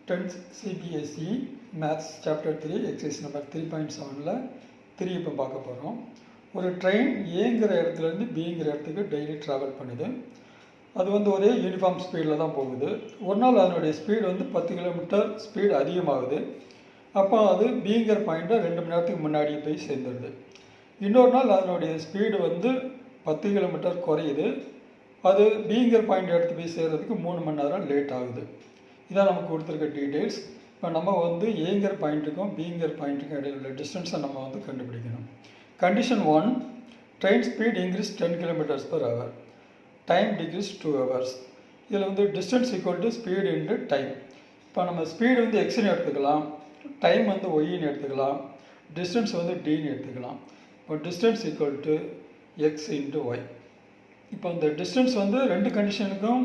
10th CBSE Maths Chapter 3 Exercise number 3.7ல 3 இப்போ பார்க்க போகிறோம். ஒரு ட்ரெயின் ஏங்கிற இடத்துலேருந்து பிங்கிற இடத்துக்கு டெய்லி ட்ராவல் பண்ணுது. அது ஒரே யூனிஃபார்ம் ஸ்பீடில் தான் போகுது. ஒரு நாள் அதனுடைய ஸ்பீடு 10 கிலோமீட்டர் ஸ்பீடு அதிகமாகுது. அப்போ அது பிங்கிற பாயிண்ட்டை 2 மணி நேரத்துக்கு முன்னாடியே போய் சேர்ந்துடுது. இன்னொரு நாள் அதனுடைய ஸ்பீடு 10 கிலோமீட்டர் குறையுது. அது பிங்கிற பாயிண்ட் எடுத்து போய் சேர்கிறதுக்கு 3 மணி நேரம் லேட் ஆகுது. இதான் நமக்கு கொடுத்துருக்க டீட்டெயில்ஸ். இப்போ நம்ம ஏங்கிற பாயிண்ட்டுக்கும் பிங்கிற பாயிண்ட்டுக்கும் இடையில உள்ள டிஸ்டன்ஸை நம்ம கண்டுபிடிக்கணும். Condition 1, train speed increase 10 km/h, time degrees 2 hours. இதில் distance equal to speed into time. இப்போ நம்ம ஸ்பீடு எக்ஸ்ன்னு எடுத்துக்கலாம், டைம் ஒய்ன்னு எடுத்துக்கலாம், டிஸ்டன்ஸ் டின்னு எடுத்துக்கலாம். இப்போ distance equal to X into Y. இப்போ இந்த டிஸ்டன்ஸ் ரெண்டு கண்டிஷனுக்கும்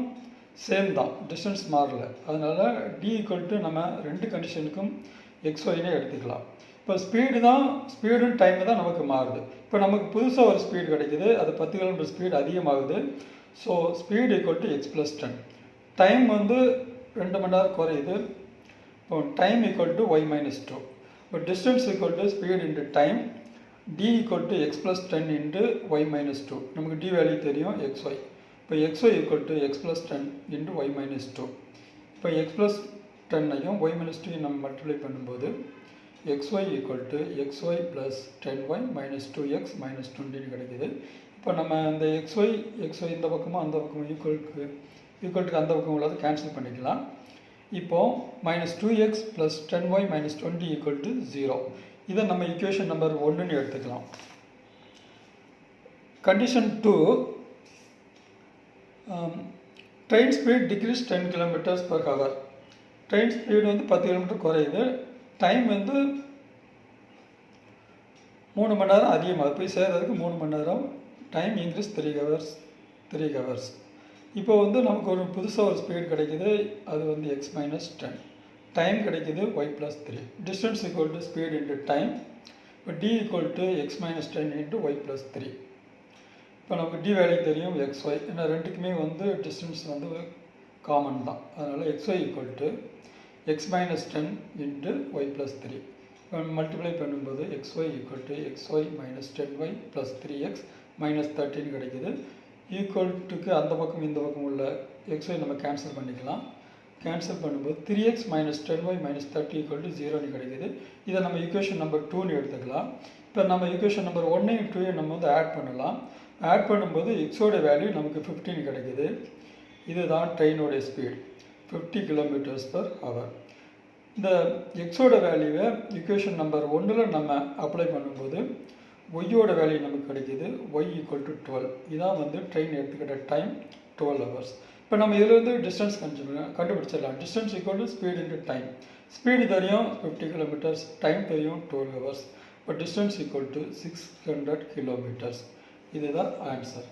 சேம் தான், டிஸ்டன்ஸ் மாறல. அதனால் டி ஈக்குவல் டு நம்ம ரெண்டு கண்டிஷனுக்கும் எக்ஸ் ஒய்னே எடுத்துக்கலாம். இப்போ ஸ்பீடும் டைமு தான் நமக்கு மாறுது. இப்போ நமக்கு புதுசாக ஒரு ஸ்பீடு கிடைக்குது, அது 10 km ஸ்பீடு அதிகமாகுது. So speed equal to X plus 10. Time 2 மணி நேரம் குறையுது. இப்போ time equal to Y minus 2. இப்போ distance equal to speed into time, D equal to X plus 10 into Y minus 2. நமக்கு டி வேல்யூ தெரியும், எக்ஸ் ஒய். இப்போ X Y equal to X plus 10 into Y minus 2. இப்போ X plus 10ஐயும் Y minus 2 நம்ம multiply பண்ணும்போது x Y equal to X Y plus 10y minus 2x minus 20 கிடைக்குது. இப்போ நம்ம இந்த எக்ஸ் ஒய் இந்த பக்கமும் அந்த பக்கமும் ஈக்குவல்ட்டுக்கு அந்த பக்கம் உள்ளது கேன்சல் பண்ணிக்கலாம். இப்போது minus 2x plus 10y minus 20 equal to 0. இதை நம்ம ஈக்குவேஷன் நம்பர் 1ன்னு எடுத்துக்கலாம். Condition 2, train speed decrease 10 km/h. Train speed 10 km குறையுது. டைம் 3 மணி நேரம் அதிகமாகுது, போய் சேர்கிறதுக்கு 3 மணி நேரம். Time increase 3 hours. இப்போ நமக்கு ஒரு புதுசாக ஒரு ஸ்பீடு கிடைக்குது, அது எக்ஸ் மைனஸ் 10. டைம் கிடைக்குது y plus 3. Distance equal to speed into time. இப்போ d equal to x minus 10 into y plus 3. இப்போ நமக்கு டி வேல்யூ தெரியும், எக்ஸ் ஒய். ஏன்னா ரெண்டுக்குமே டிஸ்டன்ஸ் காமன் தான். அதனால் x Y equal to x minus 10 into y plus 3. இப்போ multiply பண்ணும்போது x Y equal to X y minus 10y plus 3x minus 13 கிடைக்குது. ஈக்குவல்ட்டுக்கு அந்த பக்கம் இந்த பக்கம் உள்ள எக்ஸ் ஒய் நம்ம கேன்சல் பண்ணிக்கலாம். கேன்சல் பண்ணும்போது 3x minus 10y minus 30 equal to 0ன்னு கிடைக்குது. இதை நம்ம ஈக்குவேஷன் நம்பர் 2ன்னு எடுத்துக்கலாம். இப்போ நம்ம ஈக்குவேஷன் நம்பர் 1ஐயும் 2ஐயும் நம்ம ஆட் பண்ணலாம். ஆட் பண்ணும்போது எக்ஸோட வேல்யூ நமக்கு 15 கிடைக்குது. இதுதான் ட்ரெயினோடைய ஸ்பீட், 50 km/h. இந்த எக்ஸோட வேல்யூவை ஈக்குவேஷன் நம்பர் 1ல் நம்ம அப்ளை பண்ணும்போது ஒய்யோட வேல்யூ நமக்கு கிடைக்கிது, ஒய் ஈக்குவல் டு 12. இதான் ட்ரெயின் எடுத்துக்கிட்ட டைம் 12 hours. இப்போ நம்ம இதில் டிஸ்டன்ஸ் கண்டுபிடிச்சிடலாம். Distance equal to speed into time. Speed தெரியும் 50 km, டைம் தெரியும் 12 hours. இப்போ டிஸ்டன்ஸ் ஈக்குவல் டு 600 km. இதுதான் ஆன்சர்.